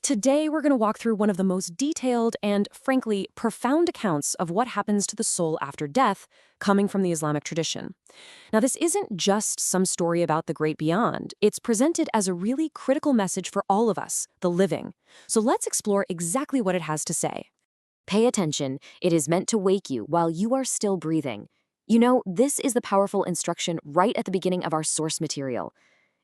Today, we're going to walk through one of the most detailed and, frankly, profound accounts of what happens to the soul after death coming from the Islamic tradition. Now, this isn't just some story about the great beyond. It's presented as a really critical message for all of us, the living. So let's explore exactly what it has to say. Pay attention. It is meant to wake you while you are still breathing. You know, this is the powerful instruction right at the beginning of our source material.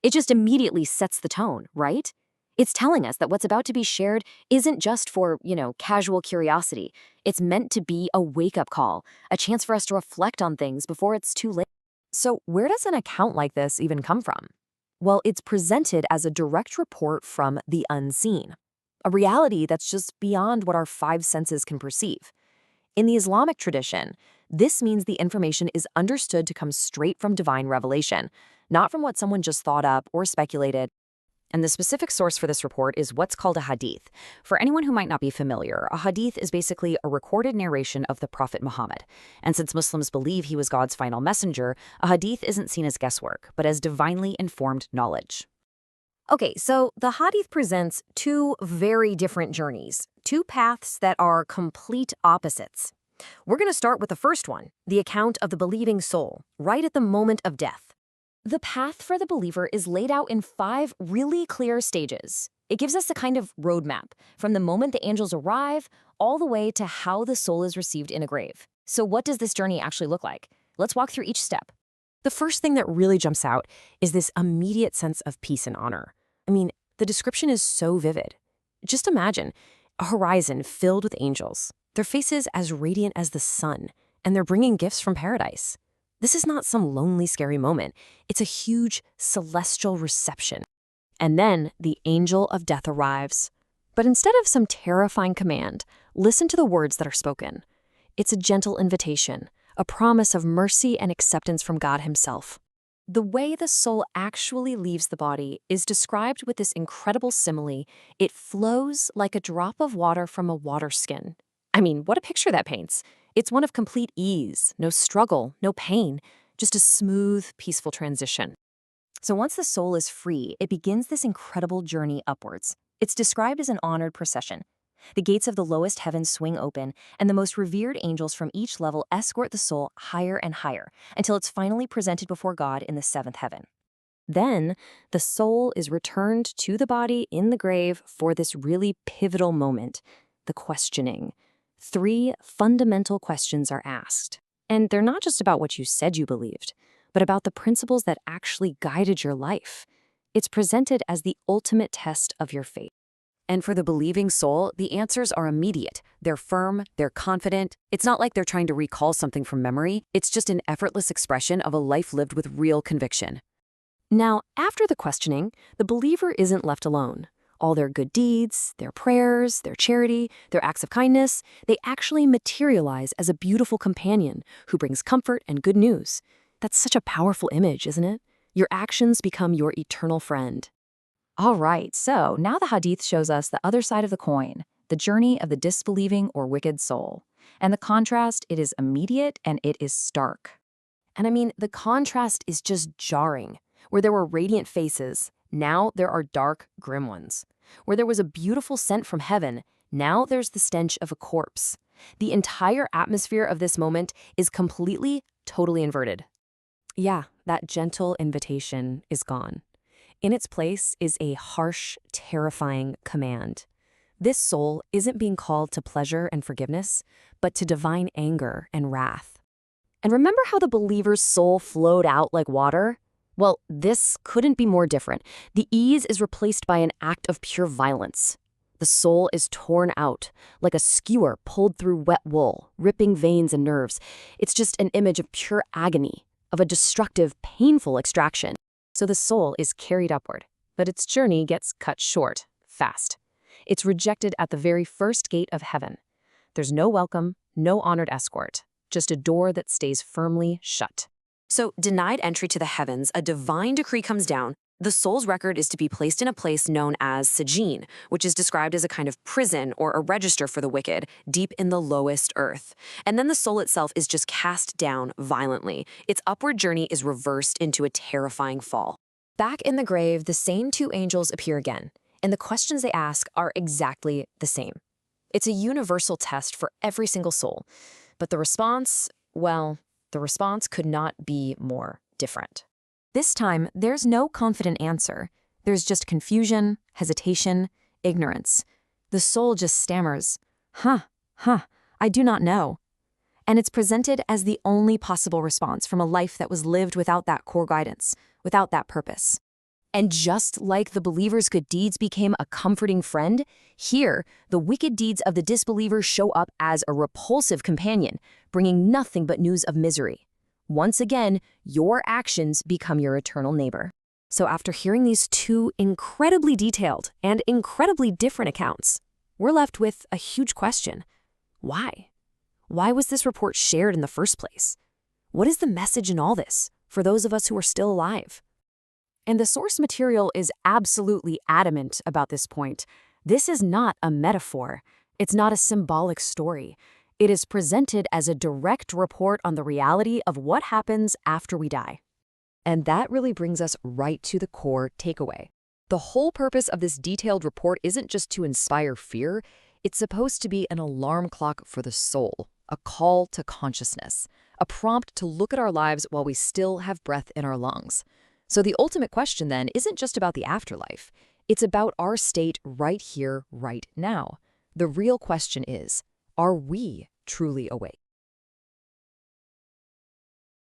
It just immediately sets the tone, right? It's telling us that what's about to be shared isn't just for, casual curiosity. It's meant to be a wake-up call, a chance for us to reflect on things before it's too late. So, where does an account like this even come from? Well, it's presented as a direct report from the unseen, a reality that's just beyond what our five senses can perceive. In the Islamic tradition, this means the information is understood to come straight from divine revelation, not from what someone just thought up or speculated. And the specific source for this report is what's called a hadith. For anyone who might not be familiar, a hadith is basically a recorded narration of the Prophet Muhammad. And since Muslims believe he was God's final messenger, a hadith isn't seen as guesswork, but as divinely informed knowledge. Okay, so the hadith presents two very different journeys, two paths that are complete opposites. We're going to start with the first one, the account of the believing soul, right at the moment of death. The path for the believer is laid out in 5 really clear stages. It gives us a kind of roadmap, from the moment the angels arrive all the way to how the soul is received in a grave. So what does this journey actually look like? Let's walk through each step. The first thing that really jumps out is this immediate sense of peace and honor. I mean, the description is so vivid. Just imagine a horizon filled with angels, their faces as radiant as the sun, and they're bringing gifts from paradise. This is not some lonely, scary moment. It's a huge celestial reception. And then the angel of death arrives. But instead of some terrifying command, listen to the words that are spoken. It's a gentle invitation, a promise of mercy and acceptance from God himself. The way the soul actually leaves the body is described with this incredible simile. It flows like a drop of water from a water skin. I mean, what a picture that paints. It's one of complete ease, no struggle, no pain, just a smooth, peaceful transition. So once the soul is free, it begins this incredible journey upwards. It's described as an honored procession. The gates of the lowest heaven swing open, and the most revered angels from each level escort the soul higher and higher until it's finally presented before God in the 7th heaven. Then, the soul is returned to the body in the grave for this really pivotal moment, the questioning. 3 fundamental questions are asked. And they're not just about what you said you believed, but about the principles that actually guided your life. It's presented as the ultimate test of your faith. And for the believing soul, the answers are immediate. They're firm, they're confident. It's not like they're trying to recall something from memory. It's just an effortless expression of a life lived with real conviction. Now, after the questioning, the believer isn't left alone. All their good deeds, their prayers, their charity, their acts of kindness, they actually materialize as a beautiful companion who brings comfort and good news. That's such a powerful image, isn't it? Your actions become your eternal friend. All right, so now the hadith shows us the other side of the coin, the journey of the disbelieving or wicked soul. And the contrast, it is immediate and it is stark. And I mean, the contrast is just jarring. Where there were radiant faces, now there are dark, grim ones. Where there was a beautiful scent from heaven, now there's the stench of a corpse. The entire atmosphere of this moment is completely, totally inverted. Yeah, that gentle invitation is gone. In its place is a harsh, terrifying command. This soul isn't being called to pleasure and forgiveness, but to divine anger and wrath. And remember how the believer's soul flowed out like water? Well, this couldn't be more different. The ease is replaced by an act of pure violence. The soul is torn out, like a skewer pulled through wet wool, ripping veins and nerves. It's just an image of pure agony, of a destructive, painful extraction. So the soul is carried upward, but its journey gets cut short, fast. It's rejected at the very first gate of heaven. There's no welcome, no honored escort, just a door that stays firmly shut. So, denied entry to the heavens, a divine decree comes down. The soul's record is to be placed in a place known as Sijin, which is described as a kind of prison or a register for the wicked, deep in the lowest earth. And then the soul itself is just cast down violently. Its upward journey is reversed into a terrifying fall. Back in the grave, the same 2 angels appear again. And the questions they ask are exactly the same. It's a universal test for every single soul. But the response, well, the response could not be more different. This time, there's no confident answer. There's just confusion, hesitation, ignorance. The soul just stammers, I do not know. And it's presented as the only possible response from a life that was lived without that core guidance, without that purpose. And just like the believer's good deeds became a comforting friend, here, the wicked deeds of the disbeliever show up as a repulsive companion, bringing nothing but news of misery. Once again, your actions become your eternal neighbor. So after hearing these two incredibly detailed and incredibly different accounts, we're left with a huge question. Why? Why was this report shared in the first place? What is the message in all this for those of us who are still alive? And the source material is absolutely adamant about this point. This is not a metaphor. It's not a symbolic story. It is presented as a direct report on the reality of what happens after we die. And that really brings us right to the core takeaway. The whole purpose of this detailed report isn't just to inspire fear. It's supposed to be an alarm clock for the soul, a call to consciousness, a prompt to look at our lives while we still have breath in our lungs. So the ultimate question then isn't just about the afterlife. It's about our state right here, right now. The real question is, are we truly awake?